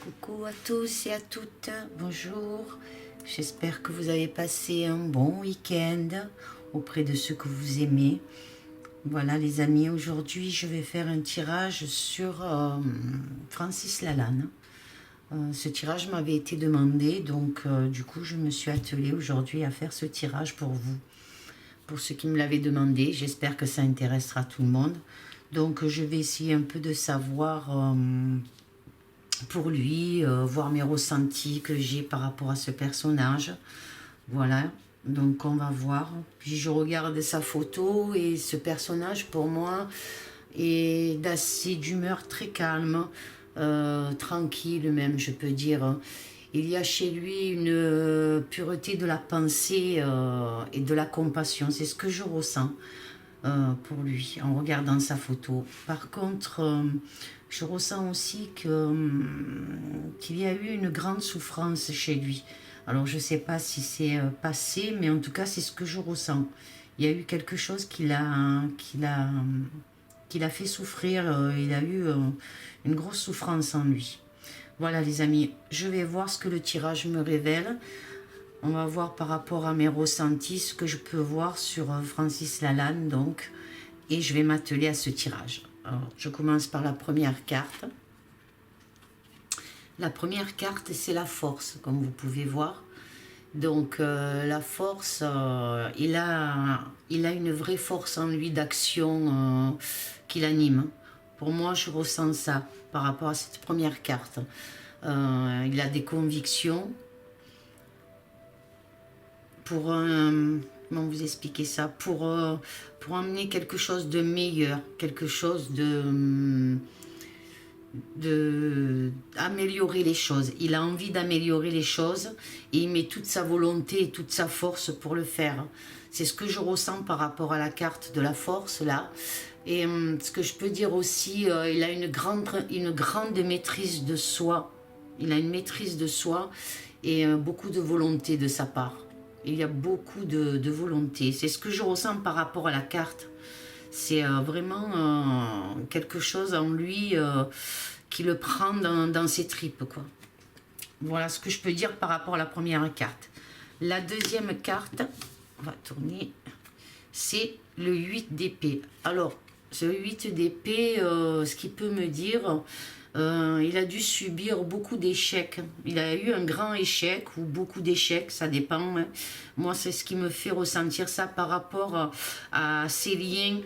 Coucou à tous et à toutes, bonjour. J'espère que vous avez passé un bon week-end auprès de ceux que vous aimez. Voilà les amis, aujourd'hui je vais faire un tirage sur Francis Lalanne. Ce tirage m'avait été demandé, donc du coup je me suis attelée aujourd'hui à faire ce tirage pour vous. Pour ceux qui me l'avaient demandé, j'espère que ça intéressera tout le monde. Donc je vais essayer un peu de savoir pour lui, voir mes ressentis que j'ai par rapport à ce personnage. Voilà, donc on va voir. Puis je regarde sa photo et ce personnage pour moi est d'assez d'humeur très calme, tranquille même je peux dire. Il y a chez lui une pureté de la pensée et de la compassion, c'est ce que je ressens pour lui en regardant sa photo. Par contre, je ressens aussi qu'il y a eu une grande souffrance chez lui. Alors je ne sais pas si c'est passé, mais en tout cas c'est ce que je ressens. Il y a eu quelque chose qui l'a fait souffrir, il a eu une grosse souffrance en lui. Voilà les amis, je vais voir ce que le tirage me révèle. On va voir par rapport à mes ressentis ce que je peux voir sur Francis Lalanne donc. Et je vais m'atteler à ce tirage. Alors, je commence par la première carte. La première carte, c'est la force, comme vous pouvez voir. Donc, la force, il a une vraie force en lui d'action qui l'anime. Pour moi, je ressens ça par rapport à cette première carte. Il a des convictions. Pour comment vous expliquer ça, pour emmener quelque chose de meilleur, quelque chose améliorer les choses. Il a envie d'améliorer les choses et il met toute sa volonté et toute sa force pour le faire. C'est ce que je ressens par rapport à la carte de la force là. Et ce que je peux dire aussi, il a une grande maîtrise de soi. Il a une maîtrise de soi et beaucoup de volonté de sa part. Il y a beaucoup de volonté. C'est ce que je ressens par rapport à la carte. C'est vraiment quelque chose en lui qui le prend dans ses tripes, quoi. Voilà ce que je peux dire par rapport à la première carte. La deuxième carte, on va tourner, c'est le 8 d'épée. Alors, ce 8 d'épée, ce qu'il peut me dire... il a dû subir beaucoup d'échecs. Il a eu un grand échec ou beaucoup d'échecs, ça dépend. Hein. Moi, c'est ce qui me fait ressentir ça par rapport à ses liens,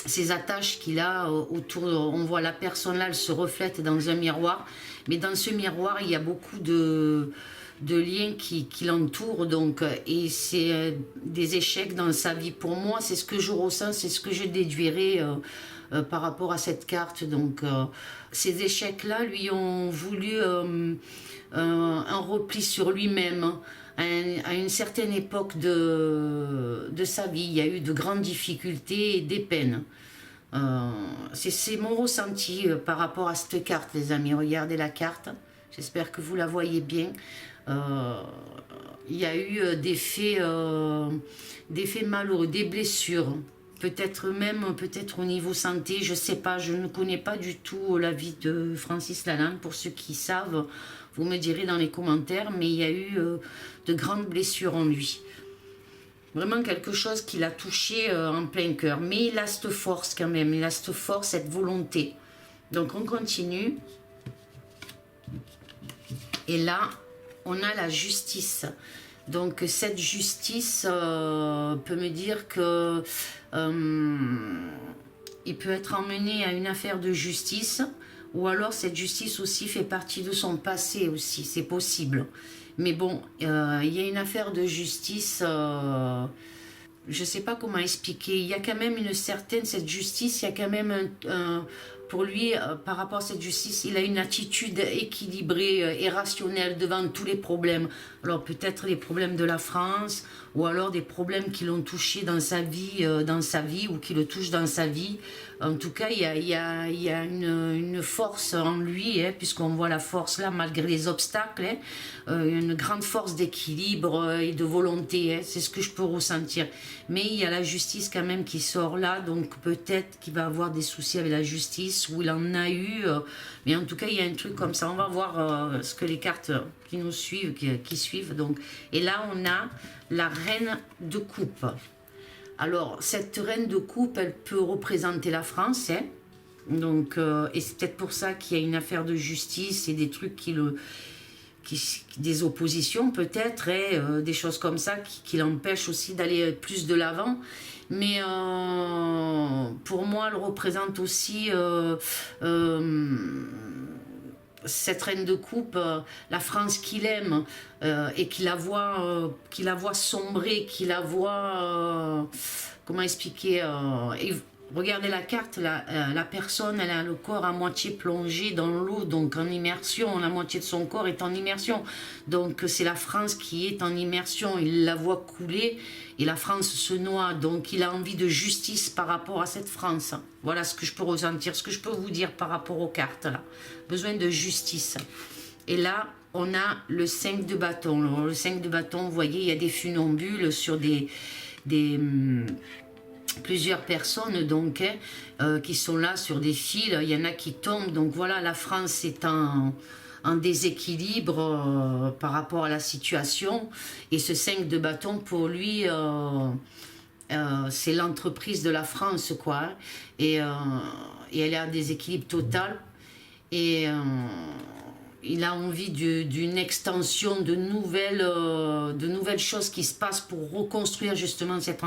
ces attaches qu'il a autour. On voit la personne là, elle se reflète dans un miroir. Mais dans ce miroir, il y a beaucoup de liens qui l'entourent. Donc, et c'est des échecs dans sa vie. Pour moi, c'est ce que je ressens, c'est ce que je déduirais par rapport à cette carte. Donc, ces échecs-là lui ont voulu un repli sur lui-même. À une certaine époque de sa vie, il y a eu de grandes difficultés et des peines. C'est mon ressenti par rapport à cette carte, les amis. Regardez la carte. J'espère que vous la voyez bien. Il y a eu des faits malheureux, des blessures. Peut-être au niveau santé, je ne sais pas, je ne connais pas du tout la vie de Francis Lalanne. Pour ceux qui savent, vous me direz dans les commentaires, mais il y a eu de grandes blessures en lui. Vraiment quelque chose qui l'a touché en plein cœur. Mais il a cette force quand même, il a cette force, cette volonté. Donc on continue. Et là, on a la justice. Donc cette justice peut me dire que il peut être emmené à une affaire de justice, ou alors cette justice aussi fait partie de son passé aussi, c'est possible. Mais bon, il y a une affaire de justice, je ne sais pas comment expliquer, il y a quand même cette justice, il y a quand même pour lui, par rapport à cette justice, il a une attitude équilibrée et rationnelle devant tous les problèmes. Alors peut-être les problèmes de la France, ou alors des problèmes qui l'ont touché dans sa vie, ou qui le touchent dans sa vie. En tout cas, il y a une force en lui, hein, puisqu'on voit la force là, malgré les obstacles, hein, une grande force d'équilibre et de volonté, hein, c'est ce que je peux ressentir. Mais il y a la justice quand même qui sort là, donc peut-être qu'il va avoir des soucis avec la justice, justice ou il en a eu. Mais en tout cas, il y a un truc comme ça. On va voir ce que les cartes qui nous suivent, qui suivent. Donc. Et là, on a la reine de coupe. Alors, cette reine de coupe, elle peut représenter la France, hein. Donc, et c'est peut-être pour ça qu'il y a une affaire de justice et des trucs des oppositions peut-être, et des choses comme ça qui l'empêchent aussi d'aller plus de l'avant. Mais pour moi, elle représente aussi cette reine de coupe, la France qu'il aime et qu'il la voit sombrer, qu'il la voit, comment expliquer, regardez la carte, la personne, elle a le corps à moitié plongé dans l'eau, donc en immersion, la moitié de son corps est en immersion. Donc c'est la France qui est en immersion, il la voit couler et la France se noie. Donc il a envie de justice par rapport à cette France. Voilà ce que je peux ressentir, ce que je peux vous dire par rapport aux cartes là. Besoin de justice. Et là, on a le 5 de bâton. Alors, le 5 de bâton, vous voyez, il y a des funambules sur plusieurs personnes donc qui sont là sur des fils, il y en a qui tombent, donc voilà, la France est en déséquilibre par rapport à la situation, et ce 5 de bâton pour lui c'est l'entreprise de la France quoi, et elle est en déséquilibre total, et il a envie d'une extension, de nouvelles choses qui se passent pour reconstruire justement cette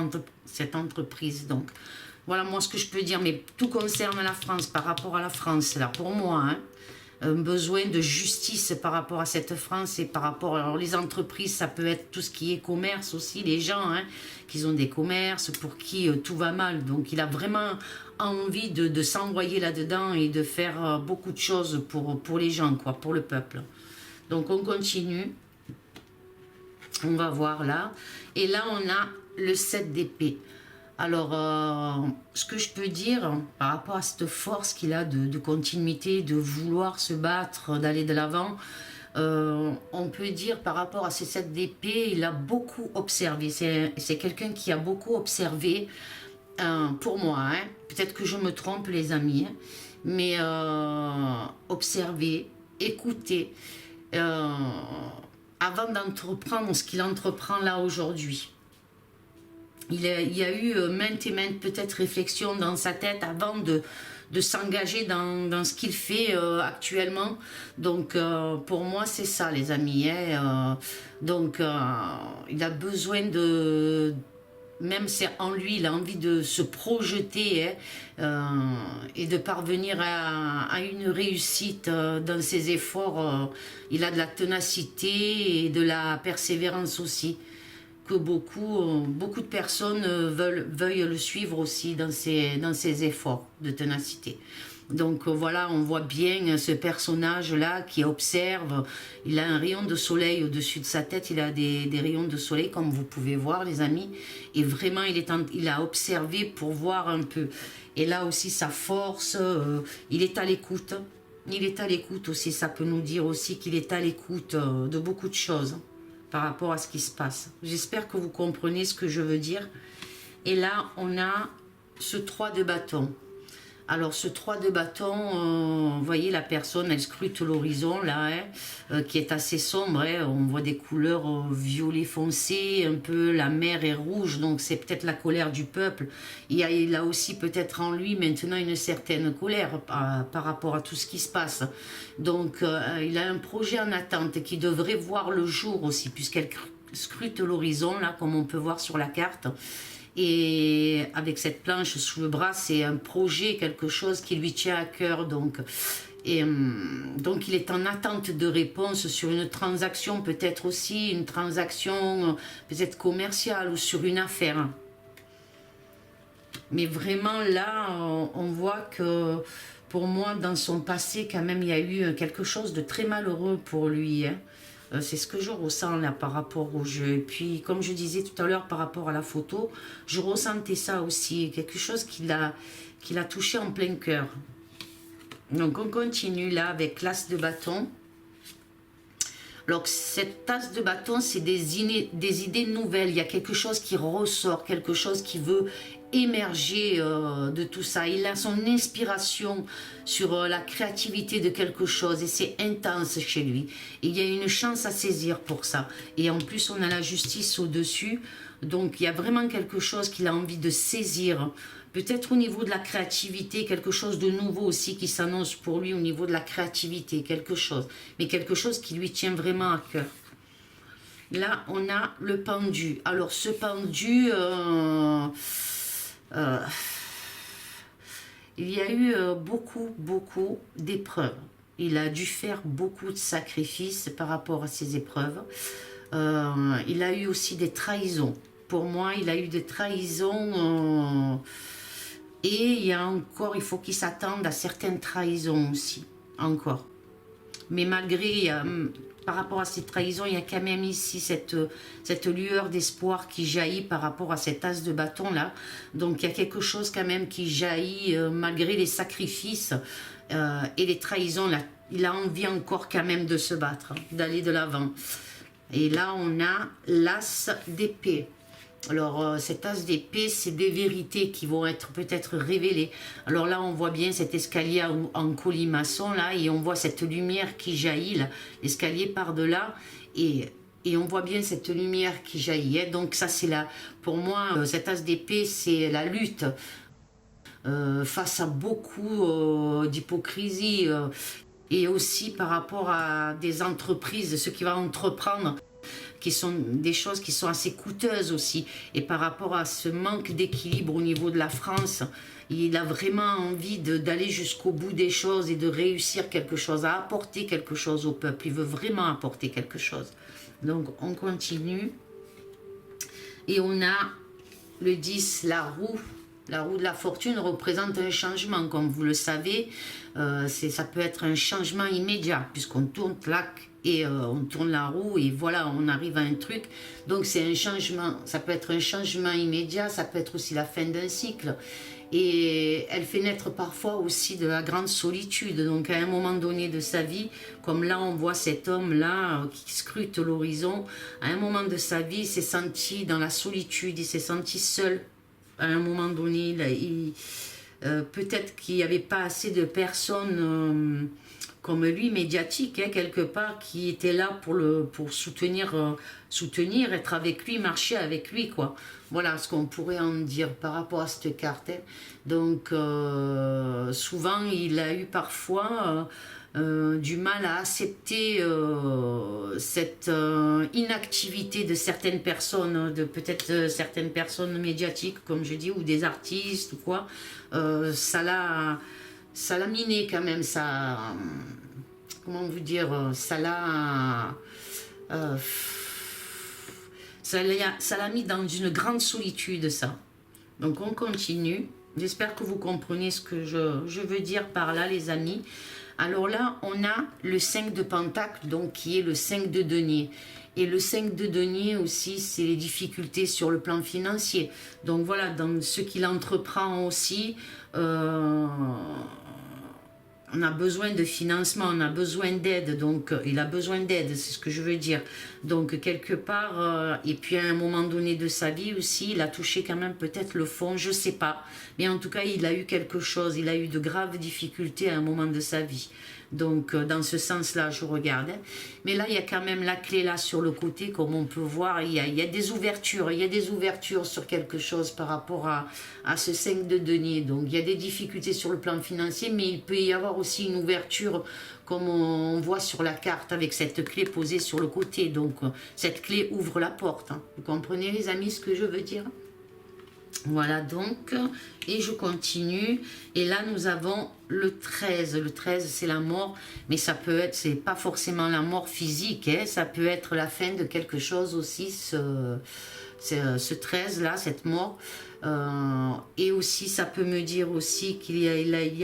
entreprise. Donc, voilà moi ce que je peux dire. Mais tout concerne la France, par rapport à la France, là, pour moi, hein, un besoin de justice par rapport à cette France et par rapport... Alors, les entreprises, ça peut être tout ce qui est commerce aussi, les gens, hein, qui ont des commerces, pour qui tout va mal. Donc, il a vraiment envie de s'envoyer là-dedans et de faire beaucoup de choses pour les gens, quoi, pour le peuple. Donc on continue, on va voir là, et là on a le 7 d'épée. Alors ce que je peux dire par rapport à cette force qu'il a de continuité, de vouloir se battre, d'aller de l'avant, on peut dire par rapport à ces 7 d'épée, il a beaucoup observé, c'est quelqu'un qui a beaucoup observé. Pour moi, hein, peut-être que je me trompe les amis, hein, mais observer, écouter, avant d'entreprendre ce qu'il entreprend là aujourd'hui. Il y a eu maintes et maintes peut-être réflexions dans sa tête avant de s'engager dans ce qu'il fait actuellement. Donc pour moi c'est ça les amis, hein, donc il a besoin de... Même c'est en lui, il a envie de se projeter et de parvenir à une réussite dans ses efforts. Il a de la ténacité et de la persévérance aussi, que beaucoup de personnes veuillent le suivre aussi dans ses efforts de ténacité. Donc voilà, on voit bien ce personnage-là qui observe. Il a un rayon de soleil au-dessus de sa tête, il a des rayons de soleil comme vous pouvez voir les amis. Et vraiment, il a observé pour voir un peu. Et là aussi, sa force, il est à l'écoute. Il est à l'écoute aussi, ça peut nous dire aussi qu'il est à l'écoute de beaucoup de choses par rapport à ce qui se passe. J'espère que vous comprenez ce que je veux dire. Et là, on a ce 3 de bâton. Alors ce 3 de bâton, vous voyez la personne, elle scrute l'horizon là, hein, qui est assez sombre, hein, on voit des couleurs violet foncé, un peu la mer est rouge, donc c'est peut-être la colère du peuple. Il a aussi peut-être en lui maintenant une certaine colère par rapport à tout ce qui se passe. Donc il a un projet en attente qui devrait voir le jour aussi, puisqu'elle scrute l'horizon là, comme on peut voir sur la carte. Et avec cette planche sous le bras, c'est un projet, quelque chose qui lui tient à cœur. Donc il est en attente de réponse sur une transaction, peut-être aussi une transaction peut-être commerciale ou sur une affaire. Mais vraiment là, on voit que pour moi, dans son passé, quand même, il y a eu quelque chose de très malheureux pour lui, hein. C'est ce que je ressens là par rapport au jeu. Et puis, comme je disais tout à l'heure par rapport à la photo, je ressentais ça aussi, quelque chose qui l'a touché en plein cœur. Donc, on continue là avec l'as de bâton. Alors cette tasse de bâton, c'est des idées nouvelles. Il y a quelque chose qui ressort, quelque chose qui veut émerger de tout ça. Il a son inspiration sur la créativité de quelque chose et c'est intense chez lui. Et il y a une chance à saisir pour ça. Et en plus, on a la justice au-dessus. Donc il y a vraiment quelque chose qu'il a envie de saisir. Peut-être au niveau de la créativité, quelque chose de nouveau aussi qui s'annonce pour lui au niveau de la créativité, quelque chose. Mais quelque chose qui lui tient vraiment à cœur. Là, on a le pendu. Alors ce pendu... il y a eu beaucoup d'épreuves. Il a dû faire beaucoup de sacrifices par rapport à ces épreuves. Il a eu aussi des trahisons. Pour moi, il a eu des trahisons. Et il y a encore, il faut qu'il s'attende à certaines trahisons aussi. Encore. Mais malgré, par rapport à ces trahisons, il y a quand même ici cette lueur d'espoir qui jaillit par rapport à cet as de bâton là. Donc il y a quelque chose quand même qui jaillit malgré les sacrifices et les trahisons. Là, il a envie encore quand même de se battre, d'aller de l'avant. Et là on a l'as d'épée. Alors, cet as d'épée, c'est des vérités qui vont être peut-être révélées. Alors là, on voit bien cet escalier en colimaçon, là, et on voit cette lumière qui jaillit, là. L'escalier part de là, et on voit bien cette lumière qui jaillit. Hein. Donc ça, c'est là, pour moi, cet as d'épée, c'est la lutte face à beaucoup d'hypocrisie, et aussi par rapport à des entreprises, ceux qui vont entreprendre, qui sont des choses qui sont assez coûteuses aussi. Et par rapport à ce manque d'équilibre au niveau de la France, il a vraiment envie d'aller jusqu'au bout des choses et de réussir quelque chose, à apporter quelque chose au peuple. Il veut vraiment apporter quelque chose. Donc on continue. Et on a le 10, la roue. La roue de la fortune représente un changement, comme vous le savez. Ça peut être un changement immédiat, puisqu'on tourne, clac, et on tourne la roue, et voilà, on arrive à un truc. Donc c'est un changement, ça peut être un changement immédiat, ça peut être aussi la fin d'un cycle. Et elle fait naître parfois aussi de la grande solitude. Donc à un moment donné de sa vie, comme là on voit cet homme-là qui scrute l'horizon, à un moment de sa vie, il s'est senti dans la solitude, il s'est senti seul. À un moment donné, peut-être qu'il n'y avait pas assez de personnes comme lui, médiatiques, hein, quelque part, qui étaient là pour soutenir, être avec lui, marcher avec lui, quoi. Voilà ce qu'on pourrait en dire par rapport à cette carte. Hein. Donc, souvent, il a eu parfois du mal à accepter cette inactivité de certaines personnes, de peut-être certaines personnes médiatiques, comme je dis, ou des artistes ou quoi. Ça l'a miné quand même, ça, comment vous dire, ça l'a mis dans une grande solitude, ça. Donc on continue. J'espère que vous comprenez ce que je veux dire par là, les amis. Alors là, on a le 5 de Pentacle, donc qui est le 5 de denier. Et le 5 de denier aussi, c'est les difficultés sur le plan financier. Donc voilà, dans ce qu'il entreprend aussi, on a besoin de financement, on a besoin d'aide, donc il a besoin d'aide, c'est ce que je veux dire. Donc quelque part, et puis à un moment donné de sa vie aussi, il a touché quand même peut-être le fond, je sais pas. Mais en tout cas, il a eu quelque chose, il a eu de graves difficultés à un moment de sa vie. Donc dans ce sens-là, je regarde. Hein. Mais là, il y a quand même la clé là sur le côté, comme on peut voir, il y a des ouvertures, sur quelque chose par rapport à ce 5 de denier. Donc il y a des difficultés sur le plan financier, mais il peut y avoir aussi une ouverture, comme on voit sur la carte, avec cette clé posée sur le côté. Donc cette clé ouvre la porte. Hein. Vous comprenez, les amis, ce que je veux dire ? Voilà donc, et je continue, et là nous avons le 13, le 13 c'est la mort, mais ça peut être, c'est pas forcément la mort physique, hein, ça peut être la fin de quelque chose aussi, ce 13 là, cette mort, et aussi ça peut me dire aussi qu'il y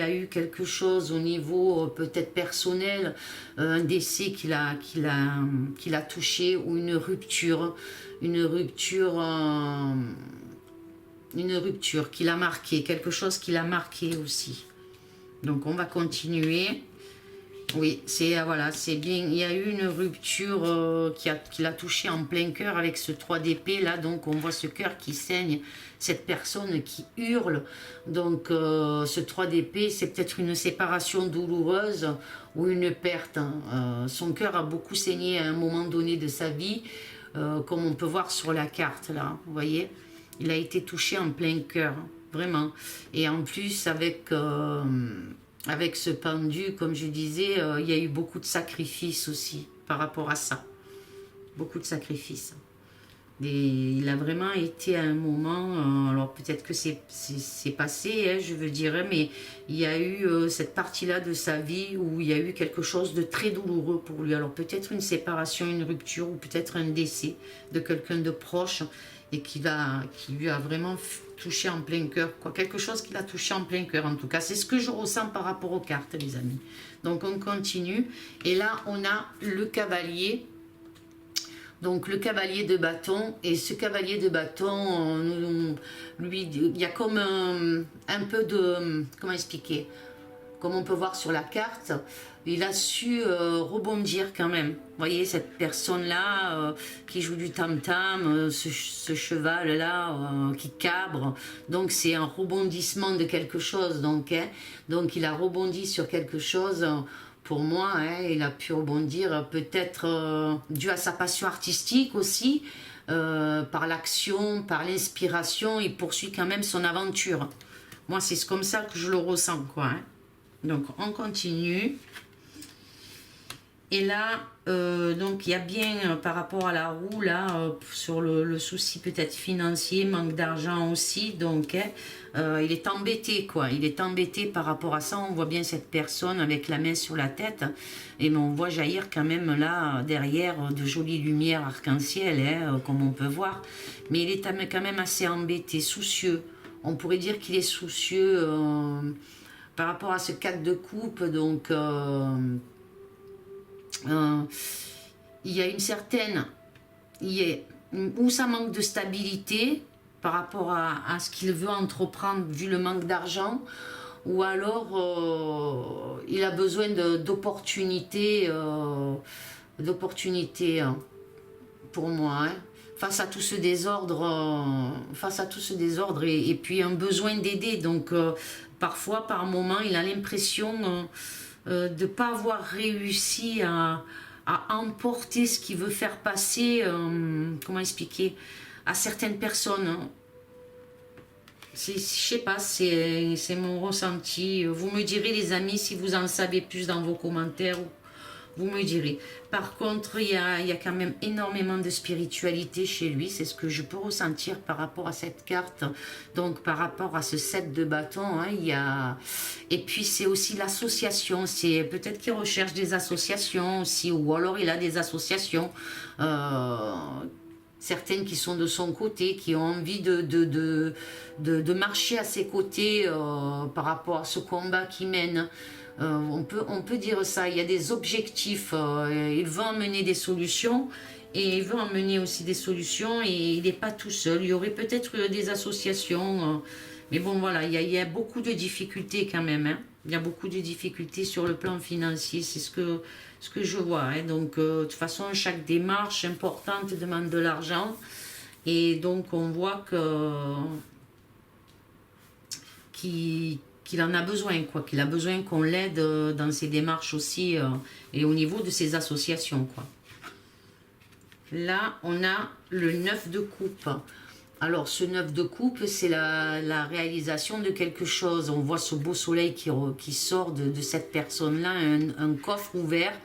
a eu quelque chose au niveau peut-être personnel, un décès qu'il a touché, ou une rupture qui l'a marqué, quelque chose qui l'a marqué aussi. Donc on va continuer. Oui, c'est voilà, c'est bien. Il y a eu une rupture qui l'a touché en plein cœur avec ce 3 d'épée là, donc on voit ce cœur qui saigne, cette personne qui hurle. Donc ce 3 d'épée, c'est peut-être une séparation douloureuse ou une perte, hein. Son cœur a beaucoup saigné à un moment donné de sa vie, comme on peut voir sur la carte là, vous voyez. Il a été touché en plein cœur, hein, vraiment. Et en plus avec ce pendu, comme je disais, il y a eu beaucoup de sacrifices aussi par rapport à ça. Beaucoup de sacrifices. Et il a vraiment été à un moment, alors peut-être que c'est passé, hein, je veux dire, mais il y a eu cette partie-là de sa vie où il y a eu quelque chose de très douloureux pour lui. Alors peut-être une séparation, une rupture ou peut-être un décès de quelqu'un de proche et qui lui a vraiment touché en plein cœur, quoi. Quelque chose qui l'a touché en plein cœur en tout cas. C'est ce que je ressens par rapport aux cartes, les amis. Donc on continue. Et là, on a le cavalier. Donc le cavalier de bâton, et ce cavalier de bâton, lui, il y a comme un peu de, comment expliquer, comme on peut voir sur la carte, il a su rebondir quand même. Vous voyez, cette personne-là qui joue du tam-tam, ce cheval-là qui cabre, donc c'est un rebondissement de quelque chose. Donc, hein, donc il a rebondi sur quelque chose. Pour moi, hein, il a pu rebondir peut-être dû à sa passion artistique aussi, par l'action, par l'inspiration, il poursuit quand même son aventure. Moi, c'est comme ça que je le ressens, quoi. Hein. Donc, on continue. Et là, donc il y a bien par rapport à la roue, là, sur le souci peut-être financier, manque d'argent aussi, donc il est embêté, quoi. Il est embêté par rapport à ça. On voit bien cette personne avec la main sur la tête, et on voit jaillir quand même là, derrière, de jolies lumières arc-en-ciel, hein, comme on peut voir. Mais il est quand même assez embêté, soucieux. On pourrait dire qu'il est soucieux par rapport à ce 4 de coupe, donc... il y a une certaine, où ça manque de stabilité par rapport à ce qu'il veut entreprendre vu le manque d'argent, ou alors il a besoin d'opportunités, hein, pour moi, hein, face à tout ce désordre, et puis un besoin d'aider. Donc parfois, par moment, il a l'impression de ne pas avoir réussi à emporter ce qu'il veut faire passer, comment expliquer, à certaines personnes. Je sais pas, c'est mon ressenti. Vous me direz, les amis, si vous en savez plus dans vos commentaires, vous me direz. Par contre, il y a quand même énormément de spiritualité chez lui. C'est ce que je peux ressentir par rapport à cette carte. Donc, par rapport à ce 7 de bâton, hein, il y a... Et puis, c'est aussi l'association. C'est peut-être qu'il recherche des associations aussi. Ou alors, il a des associations. Certaines qui sont de son côté, qui ont envie de marcher à ses côtés par rapport à ce combat qu'il mène. On peut dire ça, il y a des objectifs, il veut emmener des solutions, et il veut emmener aussi des solutions, et il n'est pas tout seul. Il y aurait peut-être des associations, mais bon voilà, il y a beaucoup de difficultés quand même, hein. Il y a beaucoup de difficultés sur le plan financier, c'est ce que je vois, hein. Donc de toute façon, chaque démarche importante demande de l'argent, et donc on voit qu'il en a besoin, quoi, qu'il a besoin qu'on l'aide dans ses démarches aussi, et au niveau de ses associations, quoi. Là, on a le 9 de coupe. Alors, ce 9 de coupe, c'est la réalisation de quelque chose. On voit ce beau soleil qui sort de cette personne-là, un coffre ouvert,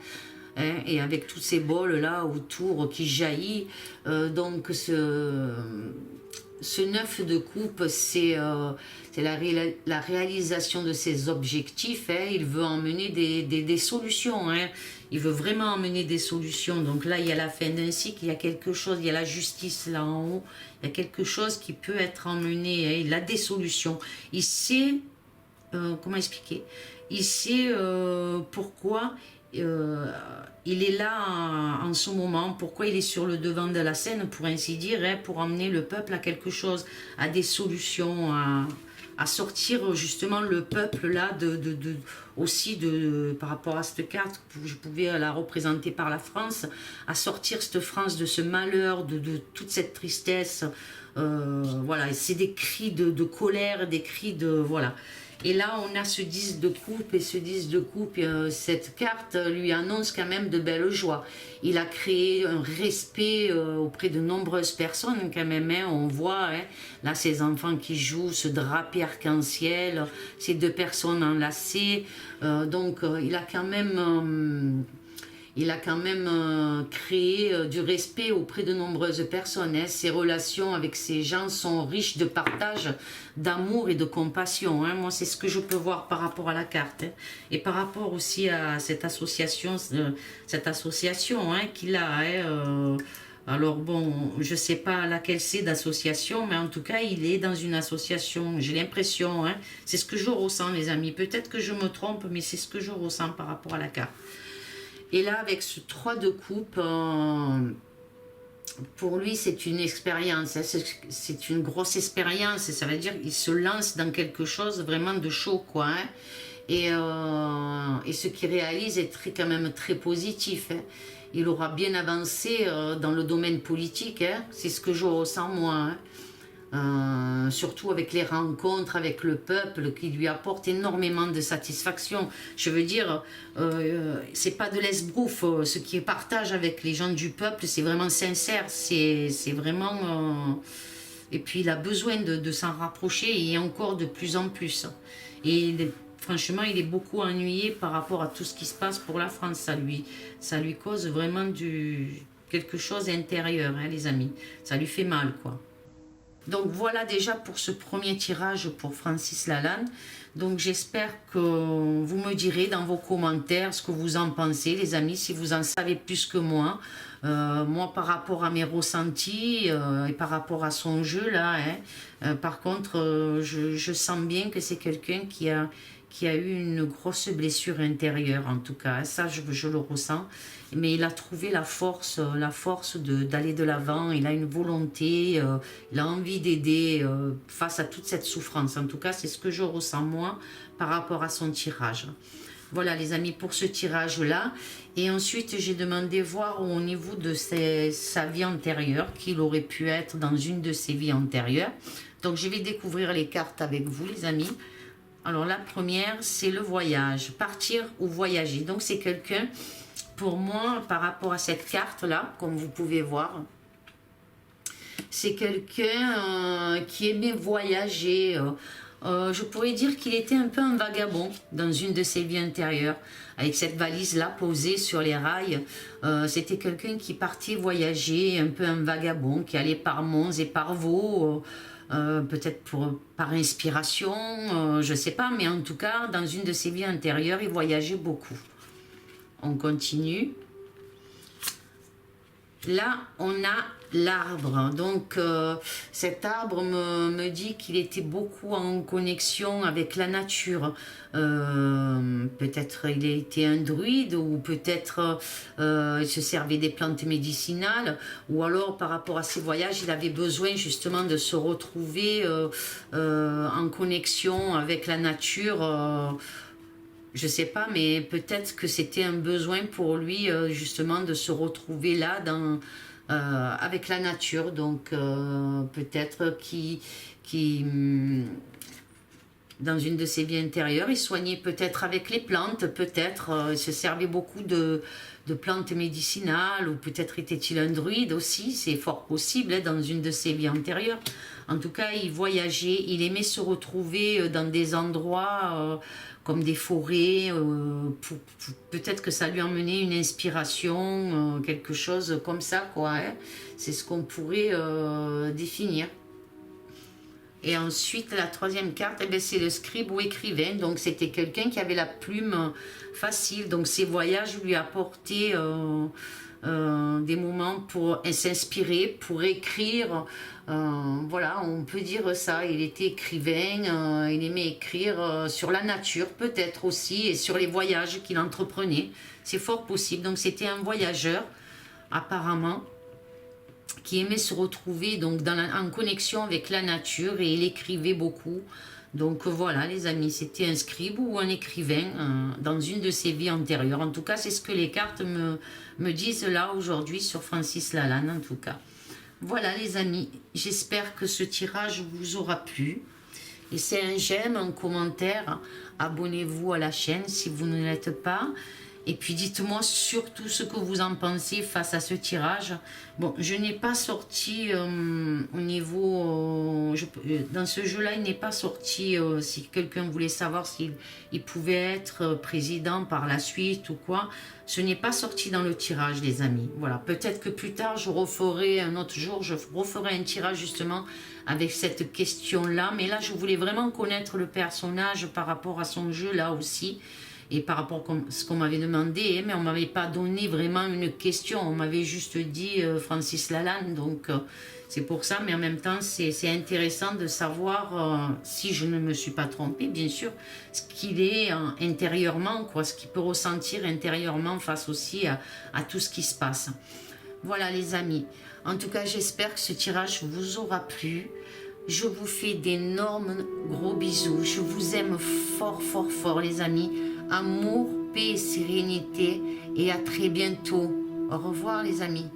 hein, et avec tous ces bols-là autour qui jaillit. Donc, ce 9 de coupe, c'est la réalisation de ses objectifs, hein. Il veut emmener des solutions, hein. Il veut vraiment emmener des solutions. Donc là, il y a la fin d'un cycle, il y a quelque chose, il y a la justice là en haut, il y a quelque chose qui peut être emmené, hein. Il a des solutions. Il sait, comment expliquer, il sait pourquoi il est là en ce moment, pourquoi il est sur le devant de la scène, pour ainsi dire, hein, pour emmener le peuple à quelque chose, à des solutions, à sortir justement le peuple là, aussi par rapport à cette carte, je pouvais la représenter par la France, à sortir cette France de ce malheur, de toute cette tristesse. Voilà, c'est des cris de colère, des cris de... Voilà. Et là, on a ce 10 de coupe, et ce 10 de coupe, cette carte lui annonce quand même de belles joies. Il a créé un respect auprès de nombreuses personnes quand même, hein, on voit, hein, là, ces enfants qui jouent, ce drapé arc-en-ciel, ces deux personnes enlacées, donc il a quand même... créé du respect auprès de nombreuses personnes. Hein. Ses relations avec ces gens sont riches de partage, d'amour et de compassion. Hein. Moi, c'est ce que je peux voir par rapport à la carte. Hein. Et par rapport aussi à cette association hein, qu'il a. Hein, alors bon, je ne sais pas laquelle c'est d'association, mais en tout cas, il est dans une association. J'ai l'impression, hein, c'est ce que je ressens, les amis. Peut-être que je me trompe, mais c'est ce que je ressens par rapport à la carte. Et là, avec ce 3 de coupe, pour lui, c'est une expérience. Hein, c'est une grosse expérience. Ça veut dire qu'il se lance dans quelque chose vraiment de chaud, quoi. Hein, et ce qu'il réalise est quand même très positif. Hein. Il aura bien avancé dans le domaine politique. Hein, c'est ce que je ressens, moi. Hein. Surtout avec les rencontres avec le peuple qui lui apporte énormément de satisfaction. Je veux dire, c'est pas de l'esbrouf, ce qu'il partage avec les gens du peuple, c'est vraiment sincère, c'est vraiment... et puis il a besoin de s'en rapprocher et encore de plus en plus. Et franchement, il est beaucoup ennuyé par rapport à tout ce qui se passe pour la France. Ça lui cause vraiment quelque chose d'intérieur, hein, les amis. Ça lui fait mal, quoi. Donc voilà déjà pour ce premier tirage pour Francis Lalanne. Donc j'espère que vous me direz dans vos commentaires ce que vous en pensez, les amis, si vous en savez plus que moi. Moi, par rapport à mes ressentis et par rapport à son jeu, là, hein, par contre, je sens bien que c'est quelqu'un qui a eu une grosse blessure intérieure, en tout cas. Ça, je le ressens. Mais il a trouvé la force d'aller de l'avant. Il a une volonté, il a envie d'aider face à toute cette souffrance. En tout cas, c'est ce que je ressens, moi, par rapport à son tirage. Voilà, les amis, pour ce tirage-là. Et ensuite, j'ai demandé voir au niveau de sa vie antérieure, qu'il aurait pu être dans une de ses vies antérieures. Donc, je vais découvrir les cartes avec vous, les amis. Alors, la première, c'est le voyage. Partir ou voyager. Donc, c'est quelqu'un, pour moi, par rapport à cette carte-là, comme vous pouvez voir, c'est quelqu'un qui aimait voyager. Je pourrais dire qu'il était un peu un vagabond dans une de ses vies intérieures, avec cette valise-là posée sur les rails. C'était quelqu'un qui partait voyager, un peu un vagabond, qui allait par Mons et par Vaux, peut-être par inspiration, je ne sais pas, mais en tout cas, dans une de ses vies antérieures, il voyageait beaucoup. On continue. Là, on a l'arbre. Donc, cet arbre me dit qu'il était beaucoup en connexion avec la nature. Peut-être il était un druide, ou peut-être il se servait des plantes médicinales, ou alors par rapport à ses voyages, il avait besoin justement de se retrouver en connexion avec la nature. Je sais pas, mais peut-être que c'était un besoin pour lui justement de se retrouver là avec la nature. Donc peut-être dans une de ses vies intérieures, il soignait peut-être avec les plantes, peut-être il se servait beaucoup de plantes médicinales, ou peut-être était-il un druide aussi, c'est fort possible, hein, dans une de ses vies antérieures. En tout cas, il voyageait, il aimait se retrouver dans des endroits comme des forêts, peut-être que ça lui emmenait une inspiration, quelque chose comme ça, quoi. Hein. C'est ce qu'on pourrait définir. Et ensuite, la troisième carte, eh c'est le scribe ou écrivain. Donc, c'était quelqu'un qui avait la plume facile. Donc, ses voyages lui apportaient des moments pour s'inspirer, pour écrire. Voilà, on peut dire ça. Il était écrivain, il aimait écrire sur la nature, peut-être aussi, et sur les voyages qu'il entreprenait. C'est fort possible. Donc, c'était un voyageur, apparemment, qui aimait se retrouver donc en connexion avec la nature, et il écrivait beaucoup Donc voilà les amis, c'était un scribe ou un écrivain dans une de ses vies antérieures. En tout cas, c'est ce que les cartes me disent là aujourd'hui sur Francis Lalanne en tout cas. Voilà les amis, j'espère que ce tirage vous aura plu. Laissez un j'aime, un commentaire, abonnez-vous à la chaîne si vous ne l'êtes pas. Et puis dites-moi surtout ce que vous en pensez face à ce tirage. Bon, je n'ai pas sorti au niveau... dans ce jeu-là, il n'est pas sorti, si quelqu'un voulait savoir s'il pouvait être président par la suite ou quoi. Ce n'est pas sorti dans le tirage, les amis. Voilà, peut-être que plus tard, je referai un autre jour, je referai un tirage justement avec cette question-là. Mais là, je voulais vraiment connaître le personnage par rapport à son jeu là aussi. Et par rapport à ce qu'on m'avait demandé, mais on ne m'avait pas donné vraiment une question, on m'avait juste dit Francis Lalanne, donc c'est pour ça, mais en même temps c'est intéressant de savoir, si je ne me suis pas trompée, bien sûr, ce qu'il est intérieurement, quoi, ce qu'il peut ressentir intérieurement face aussi à tout ce qui se passe. Voilà les amis, en tout cas j'espère que ce tirage vous aura plu. Je vous fais d'énormes gros bisous, je vous aime fort fort fort les amis. Amour, paix et sérénité et à très bientôt. Au revoir les amis.